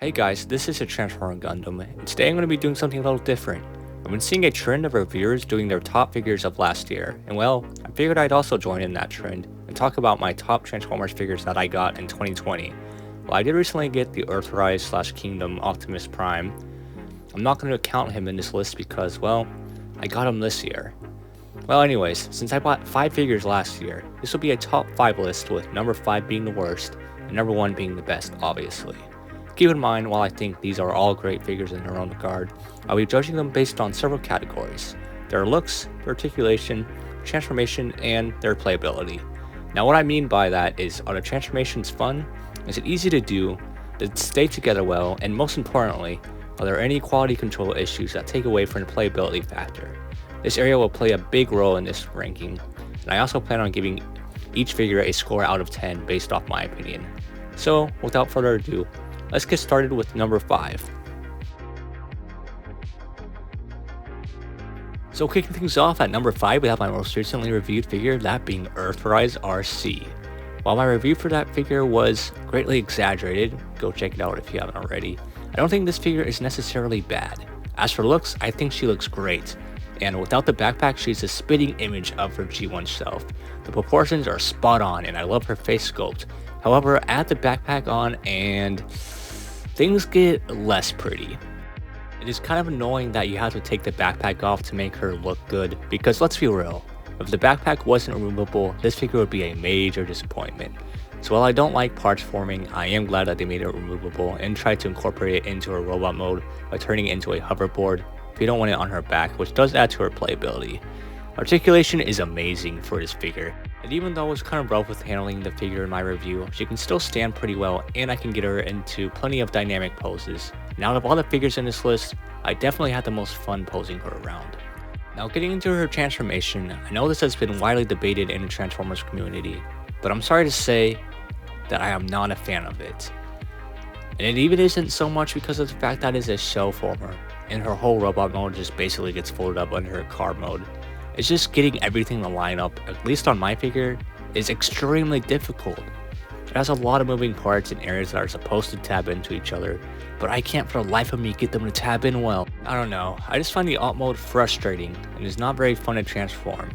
Hey guys, this is a Transformer Gundam, and today I'm going to be doing something a little different. I've been seeing a trend of reviewers doing their top figures of last year, and well, I figured I'd also join in that trend and talk about my top Transformers figures that I got in 2020. Well, I did recently get the Earthrise Kingdom Optimus Prime. I'm not going to count him in this list because, well, I got him this year. Well, anyways, since I bought 5 figures last year, this will be a top 5 list with number 5 being the worst, and number 1 being the best, obviously. Keep in mind, while I think these are all great figures in their own regard, I'll be judging them based on several categories: their looks, their articulation, transformation, and their playability. Now what I mean by that is, are the transformations fun? Is it easy to do? Does it stay together well? And most importantly, are there any quality control issues that take away from the playability factor? This area will play a big role in this ranking, and I also plan on giving each figure a score out of 10 based off my opinion. So without further ado, let's get started with number 5. So kicking things off at number 5, we have my most recently reviewed figure, that being Earthrise RC. While my review for that figure was greatly exaggerated, go check it out if you haven't already, I don't think this figure is necessarily bad. As for looks, I think she looks great, and without the backpack, she's a spitting image of her G1 self. The proportions are spot on, and I love her face sculpt. However, add the backpack on and things get less pretty. It is kind of annoying that you have to take the backpack off to make her look good, because let's be real, if the backpack wasn't removable, this figure would be a major disappointment. So while I don't like parts forming, I am glad that they made it removable and tried to incorporate it into her robot mode by turning it into a hoverboard if you don't want it on her back, which does add to her playability. Articulation is amazing for this figure, and even though I was kind of rough with handling the figure in my review, she can still stand pretty well, and I can get her into plenty of dynamic poses. And out of all the figures in this list, I definitely had the most fun posing her around. Now getting into her transformation, I know this has been widely debated in the Transformers community, but I'm sorry to say that I am not a fan of it. And it even isn't so much because of the fact that it is a shell former, and her whole robot mode just basically gets folded up under her car mode. It's just getting everything to line up, at least on my figure, is extremely difficult. It has a lot of moving parts in areas that are supposed to tab into each other, but I can't for the life of me get them to tab in well. I don't know, I just find the alt mode frustrating and is not very fun to transform.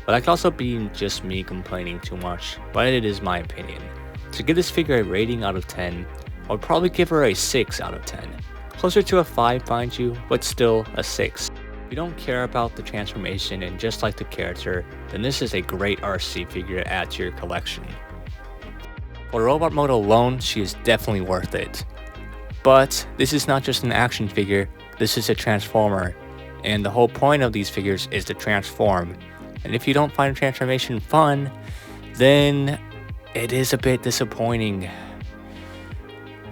But that could also be just me complaining too much, but it is my opinion. To give this figure a rating out of 10, I would probably give her a 6 out of 10. Closer to a 5, mind you, but still a 6. If you don't care about the transformation and just like the character, then this is a great RC figure to add to your collection. For robot mode alone, she is definitely worth it. But this is not just an action figure, this is a transformer, and the whole point of these figures is to transform. And if you don't find transformation fun, then it is a bit disappointing.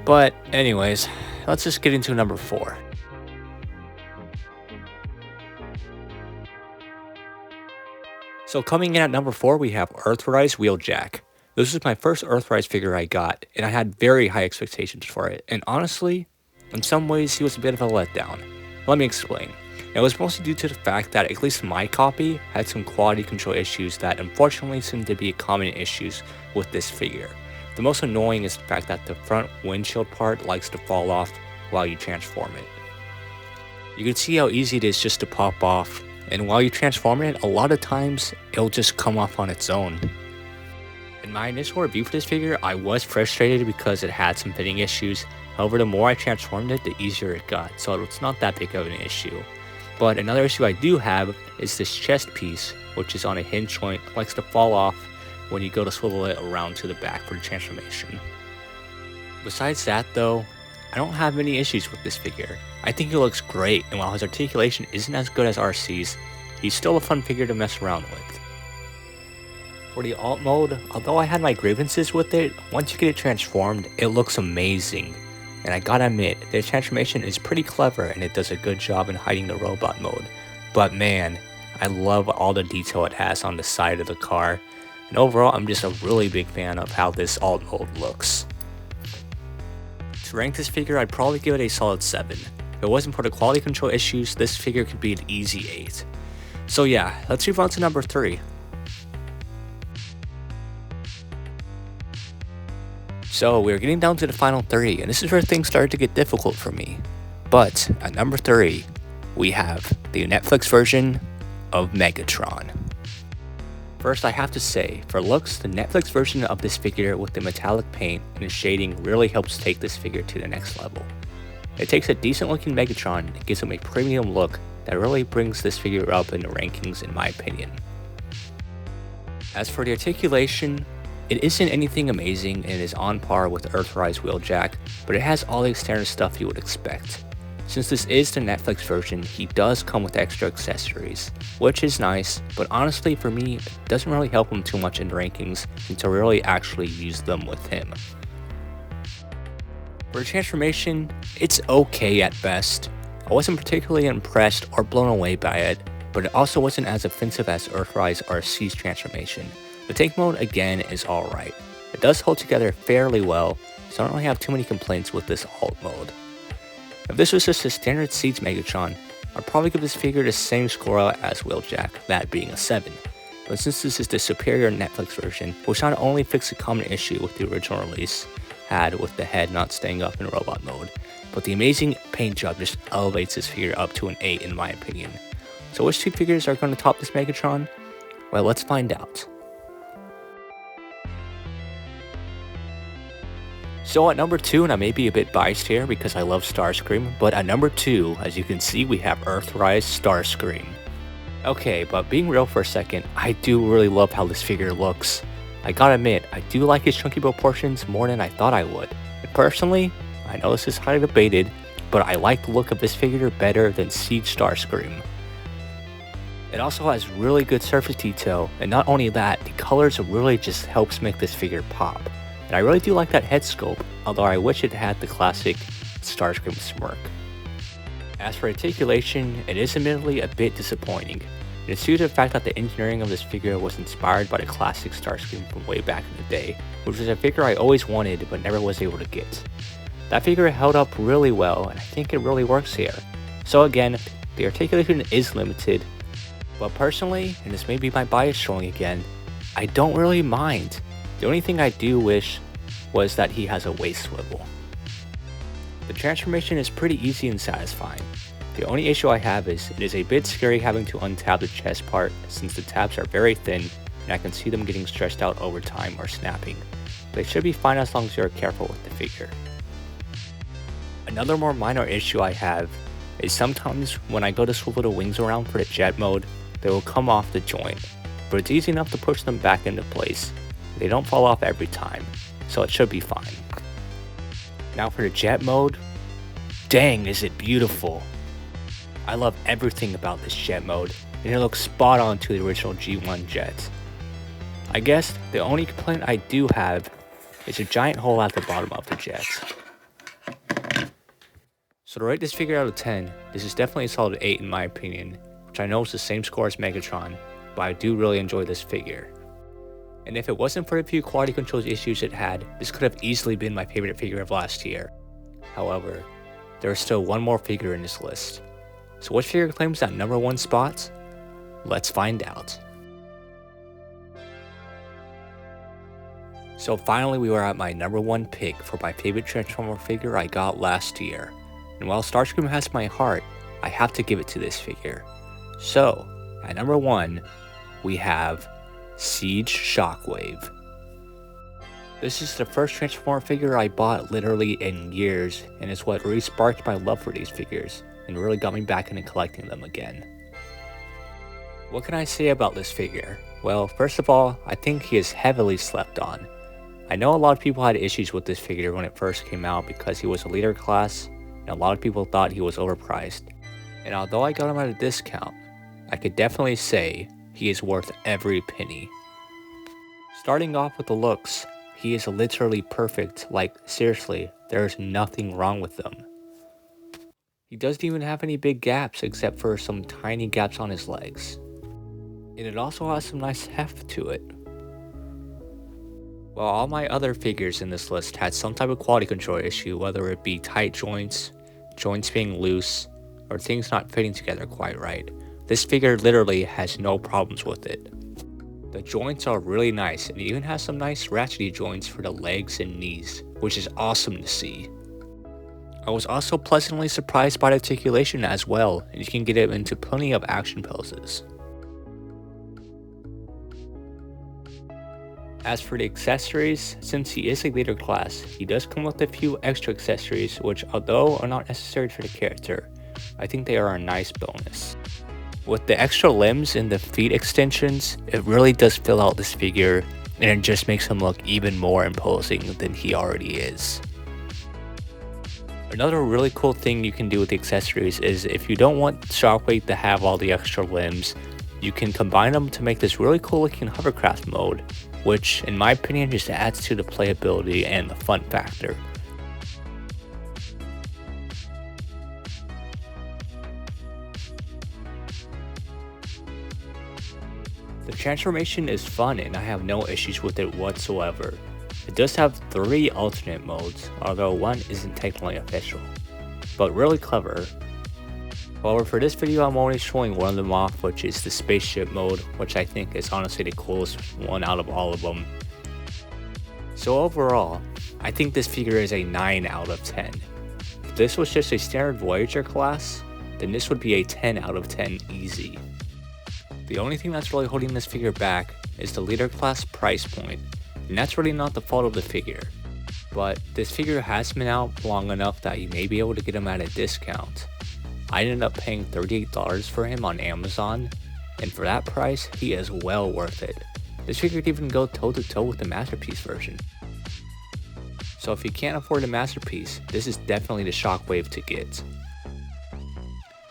But anyways, let's just get into number 4. So coming in at number 4, we have Earthrise Jack. This is my first Earthrise figure I got, and I had very high expectations for it, and honestly, in some ways he was a bit of a letdown. Let me explain. It was mostly due to the fact that at least my copy had some quality control issues that unfortunately seem to be common issues with this figure. The most annoying is the fact that the front windshield part likes to fall off while you transform it. You can see how easy it is just to pop off, and while you transform it, a lot of times it'll just come off on its own. In my initial review for this figure, I was frustrated because it had some fitting issues. However, the more I transformed it, the easier it got, so it's not that big of an issue. But another issue I do have is this chest piece, which is on a hinge joint, likes to fall off when you go to swivel it around to the back for the transformation. Besides that though, I don't have many issues with this figure. I think he looks great, and while his articulation isn't as good as RC's, he's still a fun figure to mess around with. For the alt mode, although I had my grievances with it, once you get it transformed, it looks amazing. And I gotta admit, the transformation is pretty clever and it does a good job in hiding the robot mode. But man, I love all the detail it has on the side of the car. And overall, I'm just a really big fan of how this alt mode looks. To rank this figure, I'd probably give it a solid 7. If it wasn't for the quality control issues, this figure could be an easy 8. So yeah, let's move on to number 3. So we're getting down to the final 3, and this is where things started to get difficult for me. But at number 3, we have the Netflix version of Megatron. First, I have to say, for looks, the Netflix version of this figure with the metallic paint and the shading really helps take this figure to the next level. It takes a decent looking Megatron and gives him a premium look that really brings this figure up in the rankings in my opinion. As for the articulation, it isn't anything amazing and is on par with Earthrise Jack, but it has all the standard stuff you would expect. Since this is the Netflix version, he does come with extra accessories, which is nice, but honestly for me, it doesn't really help him too much in the rankings until really actually use them with him. For the transformation, it's okay at best. I wasn't particularly impressed or blown away by it, but it also wasn't as offensive as Earthrise RC's transformation. The tank mode again is alright. It does hold together fairly well, so I don't really have too many complaints with this alt mode. If this was just a standard Siege Megatron, I'd probably give this figure the same score as Jack, that being a 7. But since this is the superior Netflix version, which not only fixed a common issue with the original release had with the head not staying up in robot mode, but the amazing paint job just elevates this figure up to an 8 in my opinion. So which 2 figures are going to top this Megatron? Well, let's find out. So at number 2, and I may be a bit biased here because I love Scream, but at number 2, as you can see, we have Earthrise Scream. Okay, but being real for a second, I do really love how this figure looks. I gotta admit, I do like his chunky proportions more than I thought I would. And personally, I know this is highly debated, but I like the look of this figure better than Siege Scream. It also has really good surface detail, and not only that, the colors really just helps make this figure pop. And I really do like that head sculpt, although I wish it had the classic Scream smirk. As for articulation, it is admittedly a bit disappointing. And it's due to the fact that the engineering of this figure was inspired by the classic Scream from way back in the day, which was a figure I always wanted but never was able to get. That figure held up really well, and I think it really works here. So again, the articulation is limited, but personally, and this may be my bias showing again, I don't really mind. The only thing I do wish was that he has a waist swivel. The transformation is pretty easy and satisfying. The only issue I have is it is a bit scary having to untab the chest part since the tabs are very thin and I can see them getting stretched out over time or snapping. But it should be fine as long as you are careful with the figure. Another more minor issue I have is sometimes when I go to swivel the wings around for the jet mode, they will come off the joint, but it's easy enough to push them back into place. They don't fall off every time, so it should be fine. Now for the jet mode, dang is it beautiful. I love everything about this jet mode, and it looks spot on to the original G1 jet. I guess the only complaint I do have is a giant hole at the bottom of the jet. So to rate this figure out of 10, this is definitely a solid 8 in my opinion, which I know is the same score as Megatron, but I do really enjoy this figure. And if it wasn't for the few quality control issues it had, this could have easily been my favorite figure of last year. However, there is still one more figure in this list. So which figure claims that number 1 spot? Let's find out. So finally we were at my number 1 pick for my favorite Transformer figure I got last year. And while Scream has my heart, I have to give it to this figure. So, at number 1, we have Siege Shockwave. This is the first Transformer figure I bought literally in years, and it's what really sparked my love for these figures, and really got me back into collecting them again. What can I say about this figure? Well, first of all, I think he is heavily slept on. I know a lot of people had issues with this figure when it first came out because he was a leader class, and a lot of people thought he was overpriced. And although I got him at a discount, I could definitely say he is worth every penny. Starting off with the looks, he is literally perfect, like seriously, there is nothing wrong with them. He doesn't even have any big gaps except for some tiny gaps on his legs. And it also has some nice heft to it. While all my other figures in this list had some type of quality control issue, whether it be tight joints, joints being loose, or things not fitting together quite right, this figure literally has no problems with it. The joints are really nice, and it even has some nice ratchety joints for the legs and knees, which is awesome to see. I was also pleasantly surprised by the articulation as well, and you can get it into plenty of action poses. As for the accessories, since he is a leader class, he does come with a few extra accessories which, although are not necessary for the character, I think they are a nice bonus. With the extra limbs and the feet extensions, it really does fill out this figure, and it just makes him look even more imposing than he already is. Another really cool thing you can do with the accessories is if you don't want Shockwave to have all the extra limbs, you can combine them to make this really cool looking hovercraft mode, which in my opinion just adds to the playability and the fun factor. The transformation is fun and I have no issues with it whatsoever. It does have 3 alternate modes, although one isn't technically official, but really clever. However, for this video I'm only showing one of them off, which is the spaceship mode, which I think is honestly the coolest one out of all of them. So overall, I think this figure is a 9 out of 10. If this was just a standard Voyager class, then this would be a 10 out of 10 easy. The only thing that's really holding this figure back is the leader class price point, and that's really not the fault of the figure. But this figure has been out long enough that you may be able to get him at a discount. I ended up paying $38 for him on Amazon, and for that price, he is well worth it. This figure could even go toe to toe with the Masterpiece version. So if you can't afford the Masterpiece, this is definitely the Shockwave to get.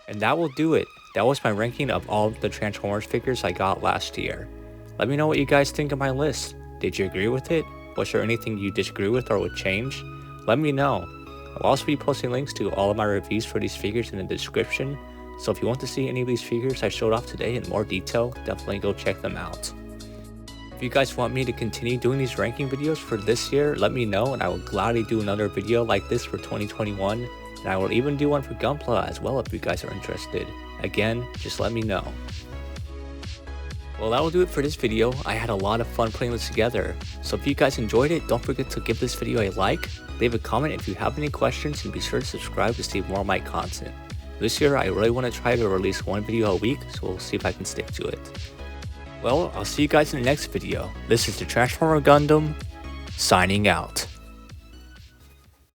And that will do it. That was my ranking of all the Transformers figures I got last year. Let me know what you guys think of my list. Did you agree with it? Was there anything you disagree with or would change? Let me know. I'll also be posting links to all of my reviews for these figures in the description, so if you want to see any of these figures I showed off today in more detail, definitely go check them out. If you guys want me to continue doing these ranking videos for this year, let me know and I will gladly do another video like this for 2021, and I will even do one for Gunpla as well if you guys are interested. Again, just let me know. Well, that will do it for this video. I had a lot of fun putting this together, so if you guys enjoyed it, don't forget to give this video a like, leave a comment if you have any questions, and be sure to subscribe to see more of my content. This year I really want to try to release one video a week, so we'll see if I can stick to it. Well, I'll see you guys in the next video. This is the Transformer Gundam, signing out.